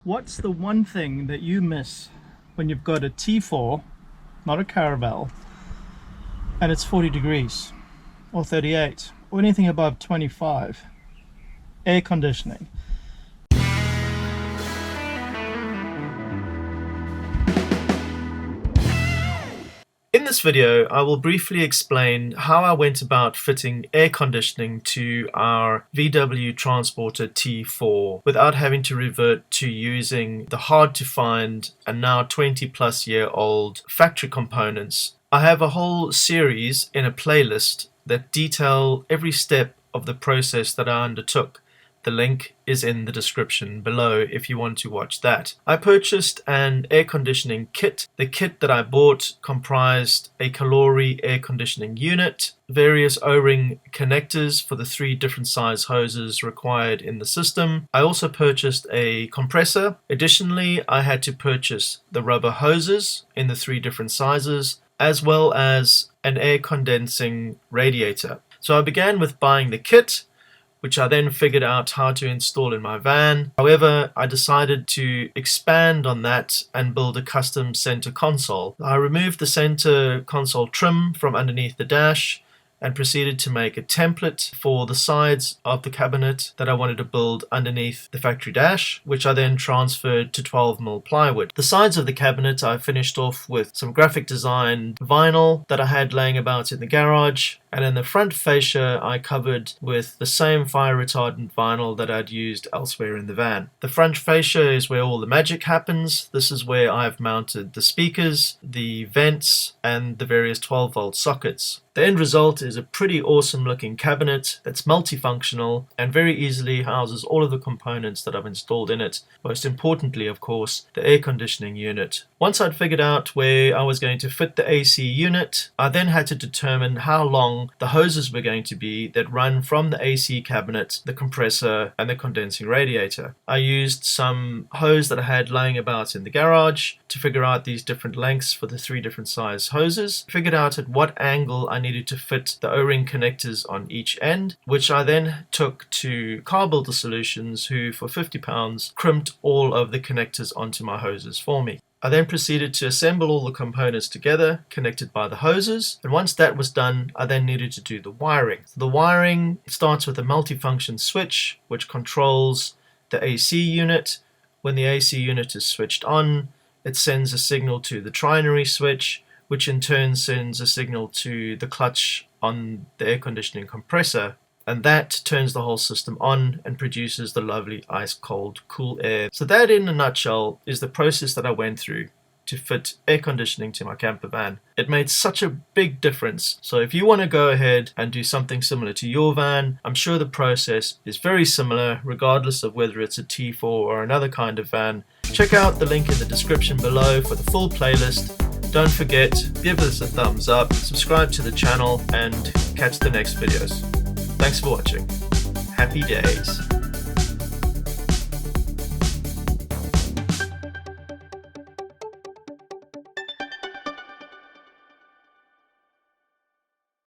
What's the one thing that you miss when you've got a T4, not a Caravelle, and it's 40 degrees or 38 or anything above 25? Air conditioning. In this video, I will briefly explain how I went about fitting air conditioning to our VW Transporter T4 without having to revert to using the hard to find and now 20-plus-year-old factory components. I have a whole series in a playlist that detail every step of the process that I undertook. The link is in the description below if you want to watch that. I purchased an air conditioning kit. The kit that I bought comprised a Calori air conditioning unit, various O-ring connectors for the 3 different size hoses required in the system. I also purchased a compressor. Additionally, I had to purchase the rubber hoses in the 3 different sizes, as well as an air condensing radiator. So I began with buying the kit, which I then figured out how to install in my van. However, I decided to expand on that and build a custom center console. I removed the center console trim from underneath the dash and proceeded to make a template for the sides of the cabinet that I wanted to build underneath the factory dash, which I then transferred to 12mm plywood. The sides of the cabinet I finished off with some graphic design vinyl that I had laying about in the garage, and in the front fascia I covered with the same fire retardant vinyl that I'd used elsewhere in the van. The front fascia is where all the magic happens. This is where I've mounted the speakers, the vents, and the various 12-volt sockets. The end result is a pretty awesome looking cabinet that's multifunctional and very easily houses all of the components that I've installed in it. Most importantly, of course, the air conditioning unit. Once I'd figured out where I was going to fit the AC unit, I then had to determine how long the hoses were going to be that run from the AC cabinet, the compressor, and the condensing radiator. I used some hose that I had laying about in the garage to figure out these different lengths for the 3 different size hoses. Figured out at what angle I needed to fit the O-ring connectors on each end, which I then took to Car Builder Solutions, who for £50 crimped all of the connectors onto my hoses for me. I then proceeded to assemble all the components together, connected by the hoses, and once that was done, I then needed to do the wiring. So the wiring starts with a multifunction switch, which controls the AC unit. When the AC unit is switched on, it sends a signal to the trinary switch, which in turn sends a signal to the clutch on the air conditioning compressor, and that turns the whole system on and produces the lovely ice cold cool air. So that in a nutshell is the process that I went through to fit air conditioning to my camper van. It made such a big difference. So if you want to go ahead and do something similar to your van, I'm sure the process is very similar regardless of whether it's a T4 or another kind of van. Check out the link in the description below for the full playlist. Don't forget, give us a thumbs up, subscribe to the channel, and catch the next videos. Thanks for watching. Happy days.